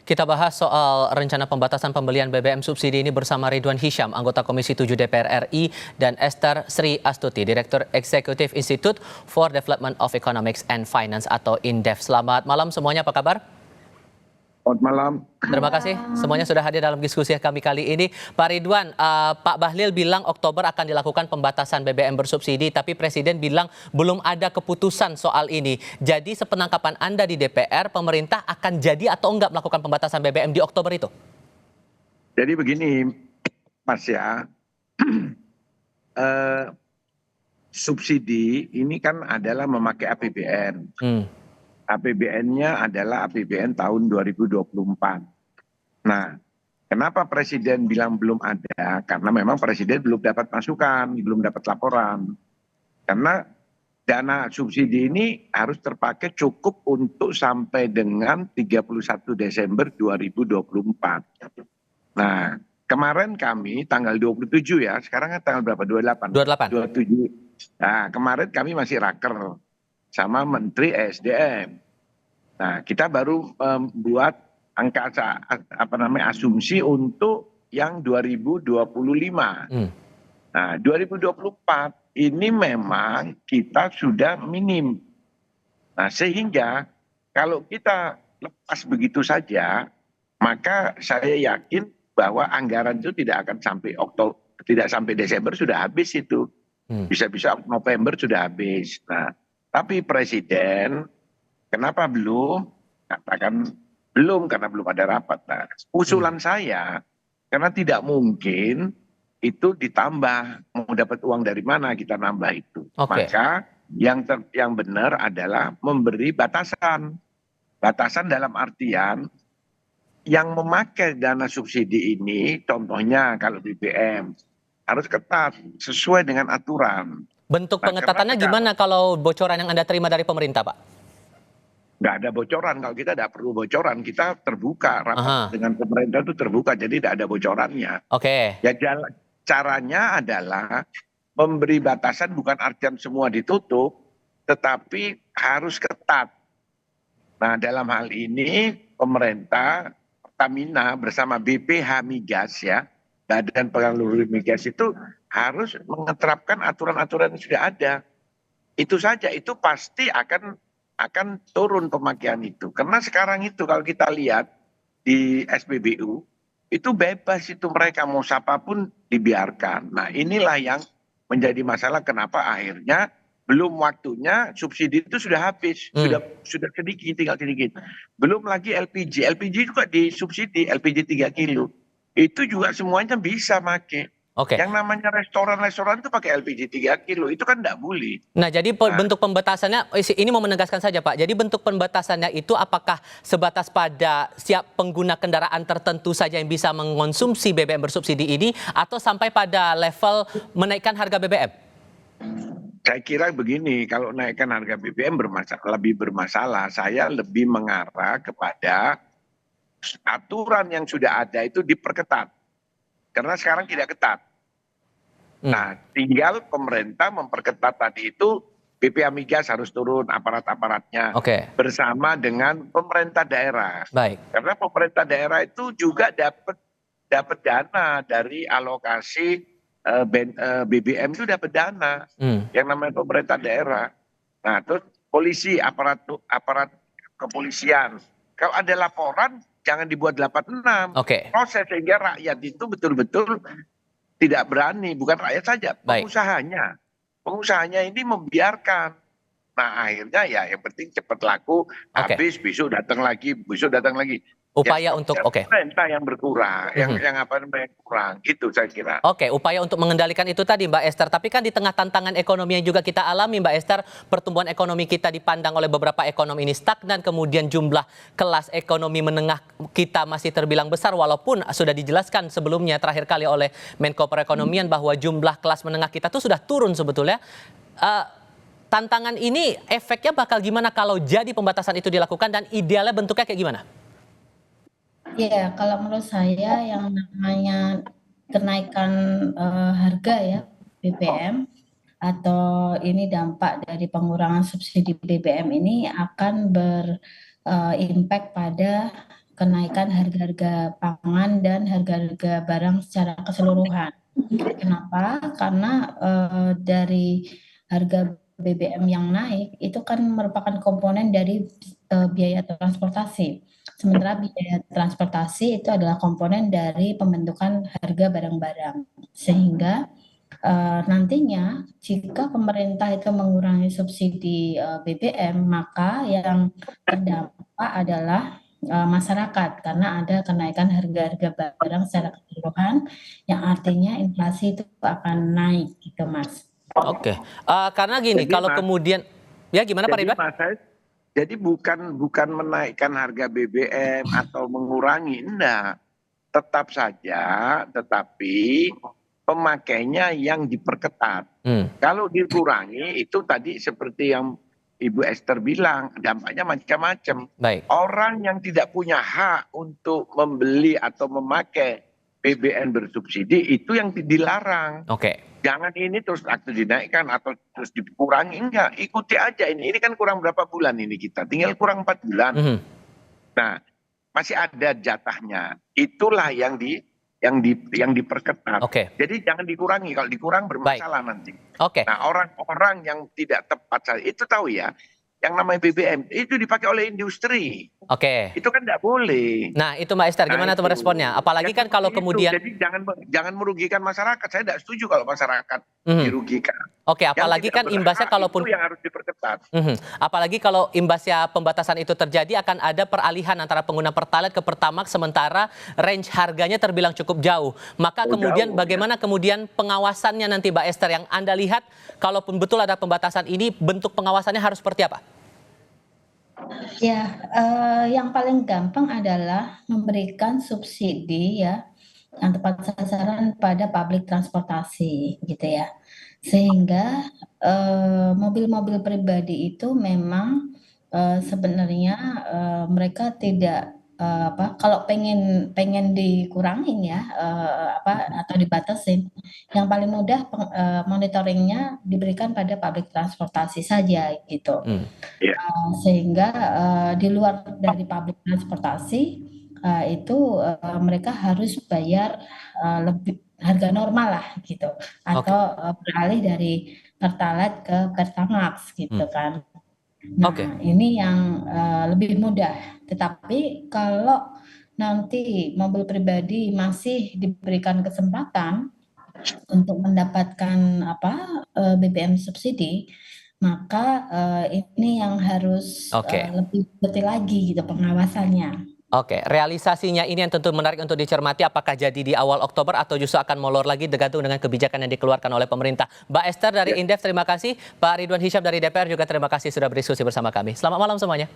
Kita bahas soal rencana pembatasan pembelian BBM subsidi ini bersama Ridwan Hisyam, anggota Komisi 7 DPR RI, dan Esther Sri Astuti, Direktur Eksekutif Institute for Development of Economics and Finance atau INDEF. Selamat malam semuanya, apa kabar? Selamat malam. Terima kasih semuanya sudah hadir dalam diskusi kami kali ini. Pak Ridwan, Pak Bahlil bilang Oktober akan dilakukan pembatasan BBM bersubsidi, tapi Presiden bilang belum ada keputusan soal ini. Jadi sepenangkapan Anda di DPR, pemerintah akan jadi atau enggak melakukan pembatasan BBM di Oktober itu? Jadi begini, Mas ya, subsidi ini kan adalah memakai APBN. APBN-nya adalah APBN tahun 2024. Nah, kenapa Presiden bilang belum ada? Karena memang Presiden belum dapat masukan, belum dapat laporan. Karena dana subsidi ini harus terpakai cukup untuk sampai dengan 31 Desember 2024. Nah, kemarin kami tanggal 27 ya, sekarang kan tanggal berapa? 28. 27. Nah, kemarin kami masih raker sama Menteri SDM. Nah, kita baru membuat asumsi untuk yang 2025. Nah, 2024 ini memang kita sudah minim. Nah, sehingga kalau kita lepas begitu saja, maka saya yakin bahwa anggaran itu tidak akan sampai Oktober, tidak sampai Desember sudah habis itu. Bisa-bisa November sudah habis. Nah, tapi Presiden kenapa belum? Katakan belum karena belum ada rapat. Nah, usulan saya karena tidak mungkin itu ditambah, mau dapat uang dari mana kita nambah itu. Maka yang benar adalah memberi batasan. Batasan dalam artian yang memakai dana subsidi ini, contohnya kalau BBM harus ketat sesuai dengan aturan. Bentuk pengetatannya gimana kalau bocoran yang Anda terima dari pemerintah, Pak? Nggak ada bocoran, kalau kita tidak perlu bocoran, kita terbuka, rapat dengan pemerintah itu terbuka, jadi tidak ada bocorannya. Ya caranya adalah memberi batasan, bukan artian semua ditutup, tetapi harus ketat. Nah, dalam hal ini pemerintah, Pertamina bersama BPH Migas ya, Badan Pengelola Migas itu harus menerapkan aturan-aturan yang sudah ada. Itu saja, itu pasti akan turun pemakaian itu. Karena sekarang itu kalau kita lihat di SPBU, itu bebas itu mereka mau siapapun dibiarkan. Nah, inilah yang menjadi masalah kenapa akhirnya belum waktunya subsidi itu sudah habis. Sudah sedikit, tinggal sedikit. Belum lagi LPG. LPG juga disubsidi, LPG 3 kilo. Itu juga semuanya bisa pakai. Yang namanya restoran itu pakai LPG 3 kilo, itu kan tidak boleh. Nah, jadi bentuk pembatasannya, ini mau menegaskan saja Pak, jadi bentuk pembatasannya itu apakah sebatas pada siap pengguna kendaraan tertentu saja yang bisa mengonsumsi BBM bersubsidi ini, atau sampai pada level menaikkan harga BBM? Saya kira begini, kalau naikkan harga BBM lebih bermasalah, saya lebih mengarah kepada aturan yang sudah ada itu diperketat. Karena sekarang tidak ketat. Nah, tinggal pemerintah memperketat tadi itu, BPH Migas harus turun aparat-aparatnya bersama dengan pemerintah daerah. Karena pemerintah daerah itu juga dapat dana dari alokasi BBM itu dapat dana yang namanya pemerintah daerah. Nah, terus polisi, aparat kepolisian, kalau ada laporan jangan dibuat 86 proses, sehingga rakyat itu betul-betul tidak berani, bukan rakyat saja, pengusahanya ini membiarkan. Nah, akhirnya ya yang penting cepat laku, habis, besok datang lagi. Upaya untuk pemerintah yang berkurang, yang kurang, gitu saya kira. Upaya untuk mengendalikan itu tadi Mbak Esther. Tapi kan di tengah tantangan ekonomi yang juga kita alami Mbak Esther, pertumbuhan ekonomi kita dipandang oleh beberapa ekonom ini stagnan, kemudian jumlah kelas ekonomi menengah kita masih terbilang besar, walaupun sudah dijelaskan sebelumnya terakhir kali oleh Menko Perekonomian bahwa jumlah kelas menengah kita tuh sudah turun sebetulnya. Tantangan ini efeknya bakal gimana kalau jadi pembatasan itu dilakukan, dan idealnya bentuknya kayak gimana? Ya, kalau menurut saya yang namanya kenaikan harga ya BBM atau ini dampak dari pengurangan subsidi BBM ini akan berimpact pada kenaikan harga-harga pangan dan harga-harga barang secara keseluruhan. Kenapa? Karena dari harga BBM yang naik itu kan merupakan komponen dari biaya transportasi. Sementara biaya transportasi itu adalah komponen dari pembentukan harga barang-barang. Sehingga nantinya jika pemerintah itu mengurangi subsidi BBM, maka yang terdampak adalah masyarakat karena ada kenaikan harga-harga barang secara keseluruhan yang artinya inflasi itu akan naik gitu Mas. Oke, karena gini, Jadi, kalau Mas, kemudian ya gimana Pak jadi Ridwan? jadi bukan menaikkan harga BBM atau mengurangi, enggak. Tetap saja, tetapi pemakainya yang diperketat. Kalau dikurangi itu tadi seperti yang Ibu Esther bilang, dampaknya macam-macam. Orang yang tidak punya hak untuk membeli atau memakai BBM bersubsidi itu yang dilarang. Jangan ini terus aktu dinaikkan atau terus dikurangi, enggak. Ikuti aja ini. Ini kan kurang berapa bulan ini kita? Tinggal kurang 4 bulan. Nah, masih ada jatahnya. Itulah yang diperketat. Jadi jangan dikurangi. Kalau dikurang bermasalah nanti. Nah, orang-orang yang tidak tepat itu tahu ya, yang namanya BBM itu dipakai oleh industri. Itu kan tidak boleh. Nah, itu Mbak Esther, gimana tuh responnya? Apalagi kan kalau kemudian jadi jangan merugikan masyarakat. Saya tidak setuju kalau masyarakat dirugikan. Apalagi kan imbasnya kalaupun itu yang harus diperketat. Apalagi kalau imbasnya pembatasan itu terjadi akan ada peralihan antara pengguna Pertalite ke Pertamax sementara range harganya terbilang cukup jauh. Maka kemudian bagaimana kemudian pengawasannya nanti Mbak Esther yang Anda lihat kalaupun betul ada pembatasan ini bentuk pengawasannya harus seperti apa? Ya, yang paling gampang adalah memberikan subsidi ya yang tepat sasaran pada publik transportasi gitu ya. Sehingga mobil-mobil pribadi itu memang sebenarnya mereka tidak kalau pengen dikurangin ya atau dibatasin, yang paling mudah monitoringnya diberikan pada publik transportasi saja gitu. Sehingga di luar dari publik transportasi itu mereka harus bayar lebih harga normal lah gitu, atau beralih dari Pertalite ke Pertamax gitu kan. Nah, ini yang lebih mudah. Tetapi kalau nanti mobil pribadi masih diberikan kesempatan untuk mendapatkan BBM subsidi, maka ini yang harus lebih detail lagi gitu pengawasannya. Realisasinya ini yang tentu menarik untuk dicermati, apakah jadi di awal Oktober atau justru akan molor lagi tergantung dengan kebijakan yang dikeluarkan oleh pemerintah. Mbak Esther dari Indef terima kasih, Pak Ridwan Hisyam dari DPR juga terima kasih sudah berdiskusi bersama kami. Selamat malam semuanya.